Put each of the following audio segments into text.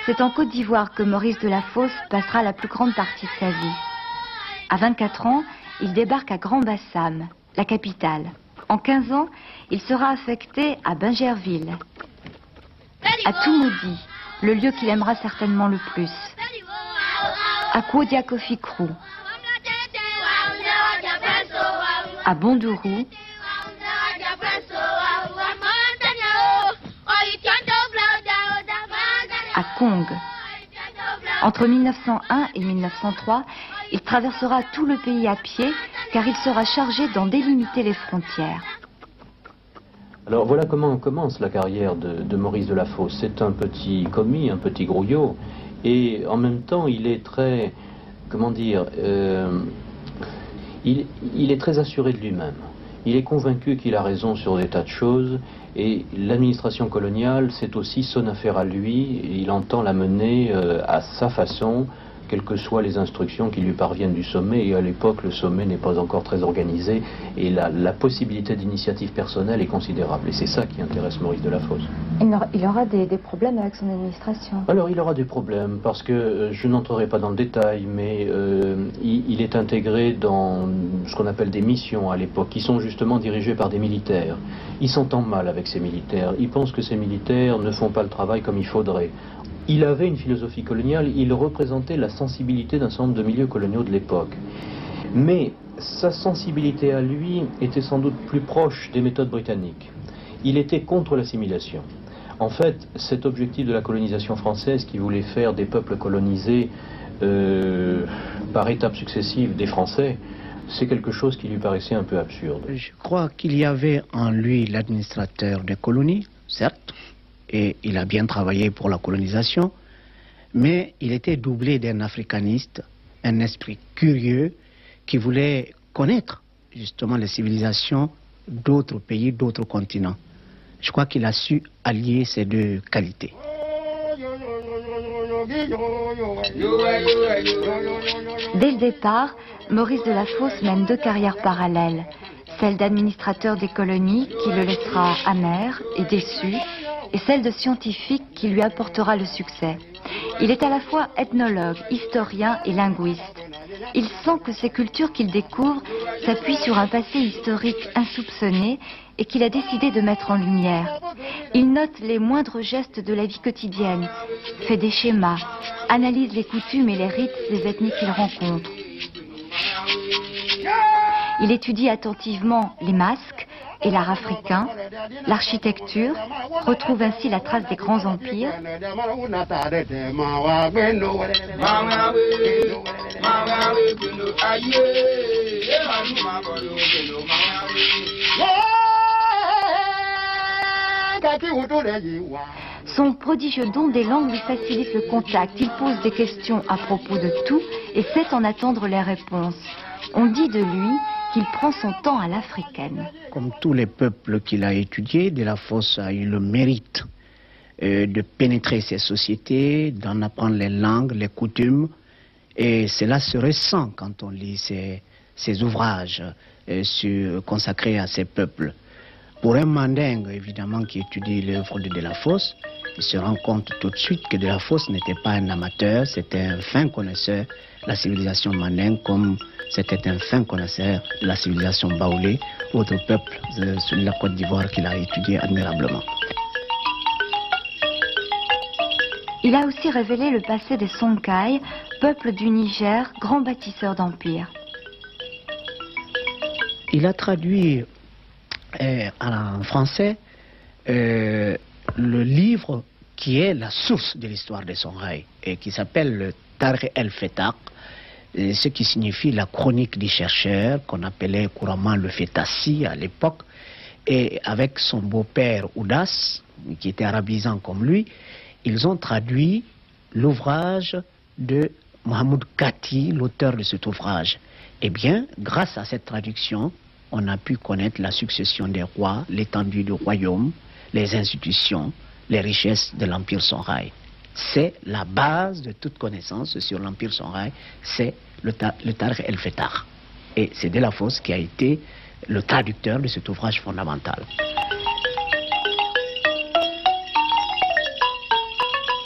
C'est en Côte d'Ivoire que Maurice Delafosse passera la plus grande partie de sa vie. À 24 ans, il débarque à Grand-Bassam, la capitale. En 15 ans, il sera affecté à Bingerville, à Toumoudi, le lieu qu'il aimera certainement le plus, à Kwodiakofi-Krou, à Bondourou, à Kong. Entre 1901 et 1903, il traversera tout le pays à pied car il sera chargé d'en délimiter les frontières. Alors voilà comment commence la carrière de Maurice Delafosse. C'est un petit commis, un petit grouillot, et en même temps il est très, comment dire, il est très assuré de lui-même. Il est convaincu qu'il a raison sur des tas de choses, et l'administration coloniale, c'est aussi son affaire à lui, et il entend la mener à sa façon, quelles que soient les instructions qui lui parviennent du sommet. Et à l'époque, le sommet n'est pas encore très organisé, et la possibilité d'initiative personnelle est considérable. Et c'est ça qui intéresse Maurice Delafosse. Il aura des problèmes avec son administration. Alors, il aura des problèmes, parce que je n'entrerai pas dans le détail, mais il est intégré dans ce qu'on appelle des missions à l'époque, qui sont justement dirigées par des militaires. Il s'entend mal avec ces militaires. Il pense que ces militaires ne font pas le travail comme il faudrait. Il avait une philosophie coloniale, il représentait la sensibilité d'un certain nombre de milieux coloniaux de l'époque. Mais sa sensibilité à lui était sans doute plus proche des méthodes britanniques. Il était contre l'assimilation. En fait, cet objectif de la colonisation française qui voulait faire des peuples colonisés par étapes successives des Français, c'est quelque chose qui lui paraissait un peu absurde. Je crois qu'il y avait en lui l'administrateur des colonies, certes, et il a bien travaillé pour la colonisation, mais il était doublé d'un africaniste, un esprit curieux qui voulait connaître justement les civilisations d'autres pays, d'autres continents. Je crois qu'il a su allier ces deux qualités. Dès le départ, Maurice Delafosse mène deux carrières parallèles. Celle d'administrateur des colonies qui le laissera amer et déçu, et celle de scientifique qui lui apportera le succès. Il est à la fois ethnologue, historien et linguiste. Il sent que ces cultures qu'il découvre s'appuient sur un passé historique insoupçonné et qu'il a décidé de mettre en lumière. Il note les moindres gestes de la vie quotidienne, fait des schémas, analyse les coutumes et les rites des ethnies qu'il rencontre. Il étudie attentivement les masques et l'art africain, l'architecture, retrouve ainsi la trace des grands empires. Son prodigieux don des langues lui facilite le contact. Il pose des questions à propos de tout et sait en attendre les réponses. On dit de lui qu'il prend son temps à l'africaine. Comme tous les peuples qu'il a étudiés, Delafosse a eu le mérite de pénétrer ces sociétés, d'en apprendre les langues, les coutumes. Et cela se ressent quand on lit ces ouvrages consacrés à ces peuples. Pour un mandingue, évidemment, qui étudie l'œuvre de Delafosse, il se rend compte tout de suite que Delafosse n'était pas un amateur, c'était un fin connaisseur de la civilisation mandingue, comme c'était un fin connaisseur de la civilisation baoulé, autre peuple sur la Côte d'Ivoire qu'il a étudié admirablement. Il a aussi révélé le passé des Songhai, peuple du Niger, grand bâtisseur d'empire. Il a traduit en français le livre qui est la source de l'histoire des Songhai et qui s'appelle le Tarikh el-Fetaq, ce qui signifie la chronique des chercheurs, qu'on appelait couramment le Fetassi à l'époque. Et avec son beau-père Oudas, qui était arabisant comme lui, ils ont traduit l'ouvrage de Mohamed Kati, l'auteur de cet ouvrage. Eh bien, grâce à cette traduction, on a pu connaître la succession des rois, l'étendue du royaume, les institutions, les richesses de l'Empire Songhai. C'est la base de toute connaissance sur l'Empire Songhai, c'est le Tarikh el-Fetaq. Et c'est Delafosse qui a été le traducteur de cet ouvrage fondamental.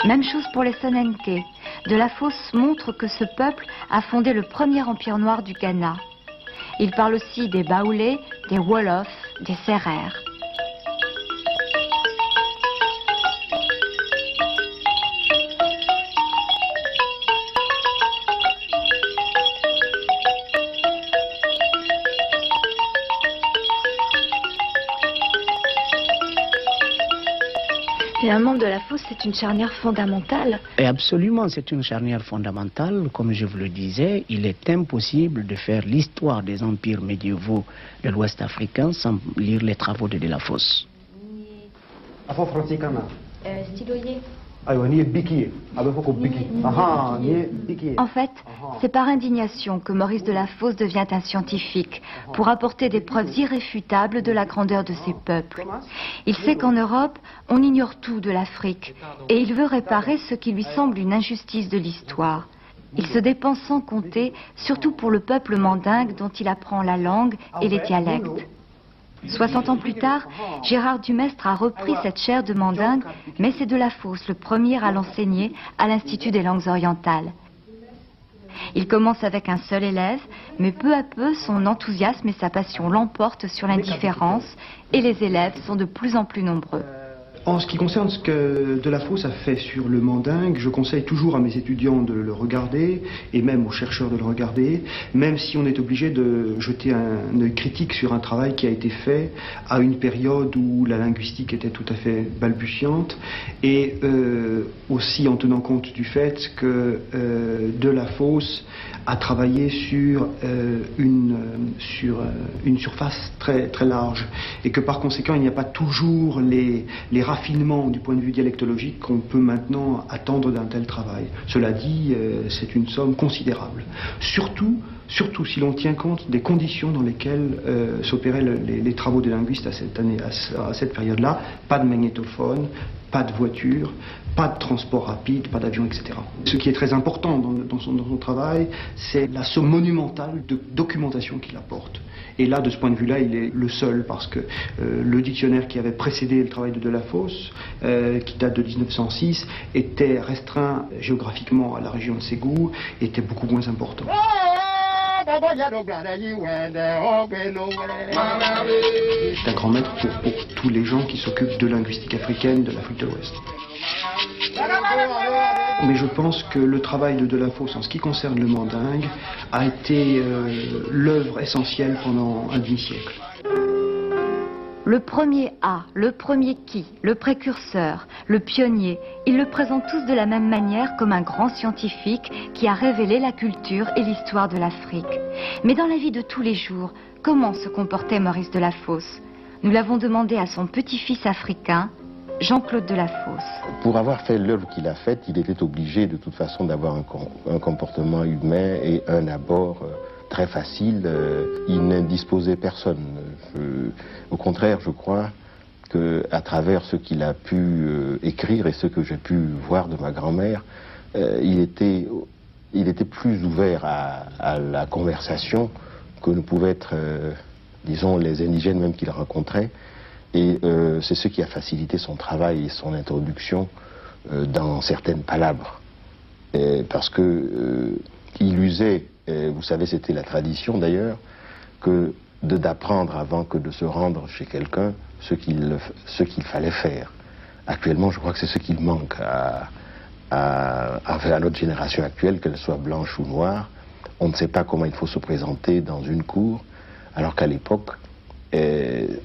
Même chose pour les Sonenke. De la Fosse montre que ce peuple a fondé le premier empire noir du Ghana. Il parle aussi des Baoulés, des Wolofs, des Sérères. Finalement, de la Fosse, c'est une charnière fondamentale. Et absolument, c'est une charnière fondamentale. Comme je vous le disais, il est impossible de faire l'histoire des empires médiévaux de l'Ouest africain sans lire les travaux de la Fosse. En fait, c'est par indignation que Maurice de la Fosse devient un scientifique, pour apporter des preuves irréfutables de la grandeur de ces peuples. Il sait qu'en Europe, on ignore tout de l'Afrique, et il veut réparer ce qui lui semble une injustice de l'histoire. Il se dépense sans compter, surtout pour le peuple mandingue dont il apprend la langue et les dialectes. 60 ans plus tard, Gérard Dumestre a repris cette chaire de mandingue, mais c'est de la Fosse le premier à l'enseigner à l'Institut des langues orientales. Il commence avec un seul élève, mais peu à peu, son enthousiasme et sa passion l'emportent sur l'indifférence, et les élèves sont de plus en plus nombreux. En ce qui concerne ce que de la Fosse a fait sur le mandingue, je conseille toujours à mes étudiants de le regarder, et même aux chercheurs de le regarder, même si on est obligé de jeter un œil critique sur un travail qui a été fait à une période où la linguistique était tout à fait balbutiante, et aussi en tenant compte du fait que de la Fosse a travaillé sur une surface très, très large, et que par conséquent il n'y a pas toujours les raffinement du point de vue dialectologique qu'on peut maintenant attendre d'un tel travail. Cela dit, c'est une somme considérable. Surtout si l'on tient compte des conditions dans lesquelles s'opéraient les travaux des linguistes à cette période-là. Pas de magnétophone, pas de voiture, pas de transport rapide, pas d'avion, etc. Ce qui est très important dans son travail, c'est la somme monumentale de documentation qu'il apporte. Et là, de ce point de vue-là, il est le seul, parce que le dictionnaire qui avait précédé le travail de la Fosse, qui date de 1906, était restreint géographiquement à la région de Ségou, était beaucoup moins important. C'est un grand maître pour tous les gens qui s'occupent de linguistique africaine de l'Afrique de l'Ouest. Mais je pense que le travail de la Fosse en ce qui concerne le mandingue a été l'œuvre essentielle pendant un demi-siècle. Le premier A, le premier qui, le précurseur, le pionnier, ils le présentent tous de la même manière comme un grand scientifique qui a révélé la culture et l'histoire de l'Afrique. Mais dans la vie de tous les jours, comment se comportait Maurice de la Fosse? Nous l'avons demandé à son petit-fils africain, Jean-Claude de la Fosse. Pour avoir fait l'œuvre qu'il a faite, il était obligé de toute façon d'avoir un comportement humain et un abord très facile. Il n'indisposait personne. Au contraire, je crois qu'à travers ce qu'il a pu écrire et ce que j'ai pu voir de ma grand-mère, il était plus ouvert à la conversation que ne pouvaient être, disons, les indigènes même qu'il rencontrait. Et c'est ce qui a facilité son travail et son introduction dans certaines palabres. Parce que il usait, vous savez, c'était la tradition d'ailleurs, que d'apprendre avant que de se rendre chez quelqu'un ce qu'il fallait faire. Actuellement, je crois que c'est ce qu'il manque à notre génération actuelle, qu'elle soit blanche ou noire. On ne sait pas comment il faut se présenter dans une cour, alors qu'à l'époque,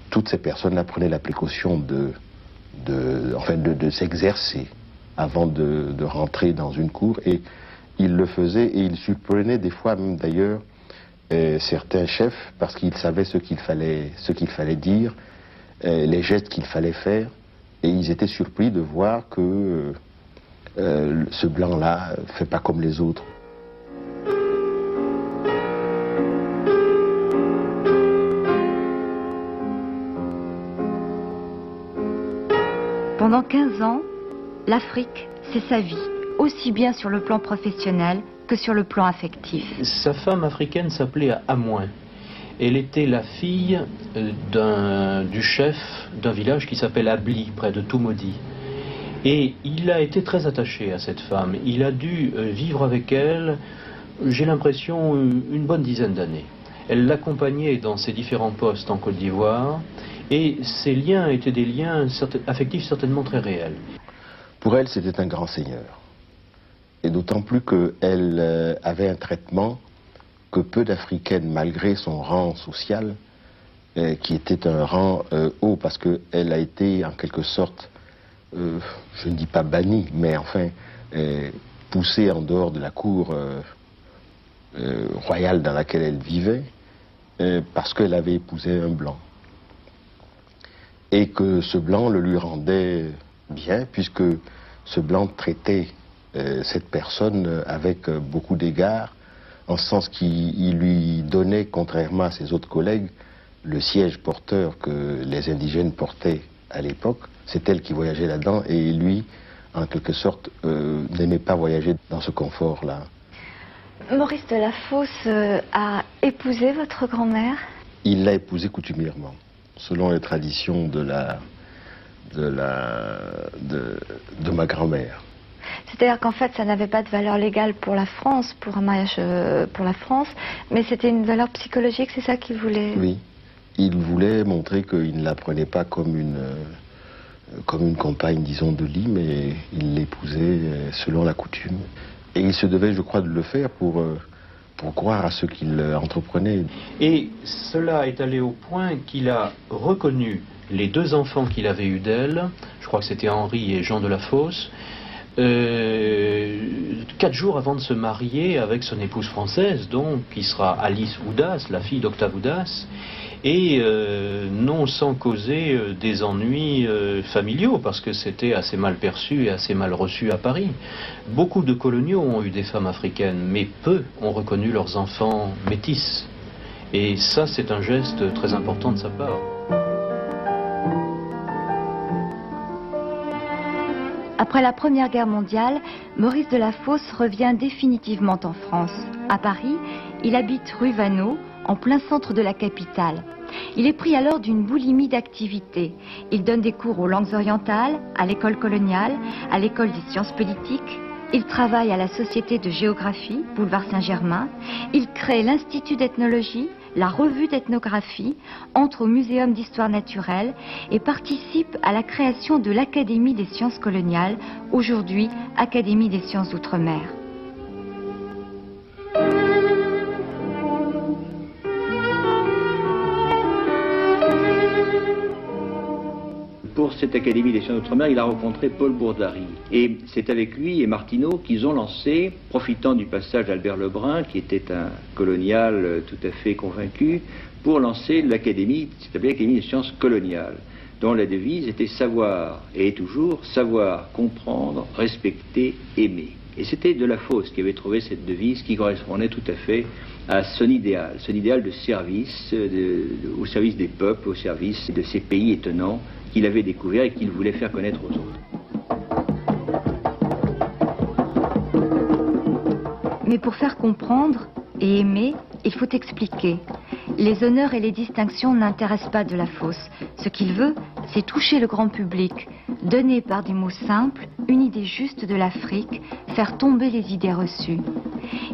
toutes ces personnes-là prenaient la précaution de s'exercer avant de rentrer dans une cour, et ils le faisaient, et ils surprenaient des fois même d'ailleurs certains chefs, parce qu'ils savaient ce qu'il fallait dire, les gestes qu'il fallait faire, et ils étaient surpris de voir que ce blanc-là ne fait pas comme les autres. Pendant 15 ans, l'Afrique, c'est sa vie, aussi bien sur le plan professionnel que sur le plan affectif. Sa femme africaine s'appelait Amouin. Elle était la fille du chef d'un village qui s'appelle Abli, près de Toumodi. Et il a été très attaché à cette femme. Il a dû vivre avec elle, j'ai l'impression, une bonne dizaine d'années. Elle l'accompagnait dans ses différents postes en Côte d'Ivoire, et ces liens étaient des liens affectifs certainement très réels. Pour elle, c'était un grand seigneur. Et d'autant plus qu'elle avait un traitement que peu d'Africaines, malgré son rang social, qui était un rang haut, parce qu'elle a été en quelque sorte, je ne dis pas bannie, mais enfin poussée en dehors de la cour royale dans laquelle elle vivait, parce qu'elle avait épousé un blanc. Et que ce blanc le lui rendait bien, puisque ce blanc traitait cette personne avec beaucoup d'égards, en ce sens qu'il lui donnait, contrairement à ses autres collègues, le siège porteur que les indigènes portaient à l'époque. C'est elle qui voyageait là-dedans, et lui, en quelque sorte, n'aimait pas voyager dans ce confort-là. Maurice de la Fosse a épousé votre grand-mère? Il l'a épousée coutumièrement, selon les traditions de ma grand-mère. C'est-à-dire qu'en fait, ça n'avait pas de valeur légale pour la France, pour un mariage pour la France, mais c'était une valeur psychologique, c'est ça qu'il voulait? Oui, il voulait montrer qu'il ne la prenait pas comme une compagne, disons, de lit, mais il l'épousait selon la coutume. Et il se devait, je crois, de le faire pour croire à ce qu'il entreprenait. Et cela est allé au point qu'il a reconnu les deux enfants qu'il avait eus d'elle, je crois que c'était Henri et Jean de la Fosse, 4 jours avant de se marier avec son épouse française, donc, qui sera Alice Oudas, la fille d'Octave Oudas, et non sans causer des ennuis familiaux, parce que c'était assez mal perçu et assez mal reçu à Paris. Beaucoup de coloniaux ont eu des femmes africaines, mais peu ont reconnu leurs enfants métis. Et ça, c'est un geste très important de sa part. Après la Première Guerre mondiale, Maurice de la Fosse revient définitivement en France. À Paris, il habite rue Vaneau, en plein centre de la capitale. Il est pris alors d'une boulimie d'activité. Il donne des cours aux langues orientales, à l'école coloniale, à l'école des sciences politiques. Il travaille à la Société de géographie, boulevard Saint-Germain. Il crée l'Institut d'ethnologie, la revue d'ethnographie, entre au Muséum d'histoire naturelle et participe à la création de l'Académie des sciences coloniales, aujourd'hui Académie des sciences d'outre-mer. Pour cette Académie des sciences d'outre-mer, il a rencontré Paul Bourdary. Et c'est avec lui et Martineau qu'ils ont lancé, profitant du passage d'Albert Lebrun, qui était un colonial tout à fait convaincu, pour lancer l'Académie, c'est l'Académie des sciences coloniales, dont la devise était savoir, et toujours savoir, comprendre, respecter, aimer. Et c'était de la Fosse qui avait trouvé cette devise qui correspondait tout à fait à son idéal de service, au service des peuples, au service de ces pays étonnants qu'il avait découvert et qu'il voulait faire connaître aux autres. Mais pour faire comprendre et aimer, il faut expliquer. Les honneurs et les distinctions n'intéressent pas de la Fosse. Ce qu'il veut, c'est toucher le grand public, donner par des mots simples une idée juste de l'Afrique, faire tomber les idées reçues.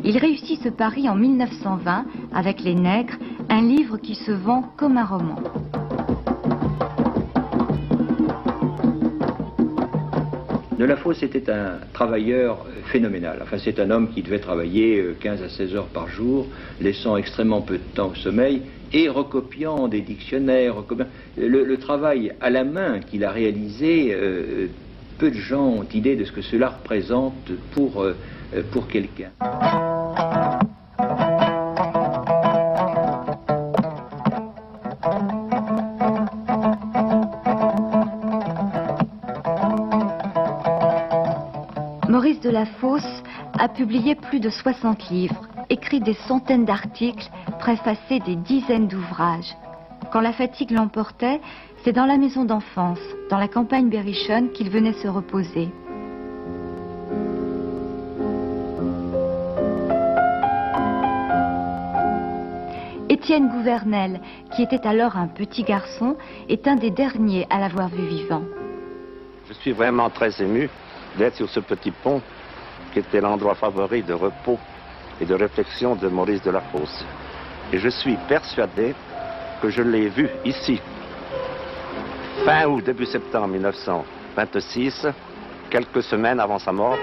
Il réussit ce pari en 1920 avec Les Nègres, un livre qui se vend comme un roman. De la Fosse était un travailleur phénoménal. Enfin, c'est un homme qui devait travailler 15 à 16 heures par jour, laissant extrêmement peu de temps au sommeil et recopiant des dictionnaires. Le travail à la main qu'il a réalisé, peu de gens ont idée de ce que cela représente pour quelqu'un. Maurice de la Fosse a publié plus de 60 livres, écrit des centaines d'articles, préfacé des dizaines d'ouvrages. Quand la fatigue l'emportait, c'est dans la maison d'enfance, dans la campagne berrichonne, qu'il venait se reposer. Étienne Gouvernel, qui était alors un petit garçon, est un des derniers à l'avoir vu vivant. Je suis vraiment très ému d'être sur ce petit pont qui était l'endroit favori de repos et de réflexion de Maurice Delafosse. Et je suis persuadé que je l'ai vu ici, fin août, début septembre 1926, quelques semaines avant sa mort.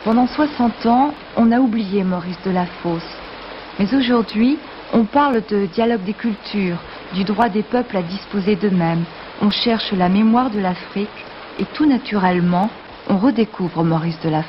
Pendant 60 ans, on a oublié Maurice Delafosse. Mais aujourd'hui, on parle de dialogue des cultures, du droit des peuples à disposer d'eux-mêmes. On cherche la mémoire de l'Afrique et tout naturellement, on redécouvre Maurice Delafosse.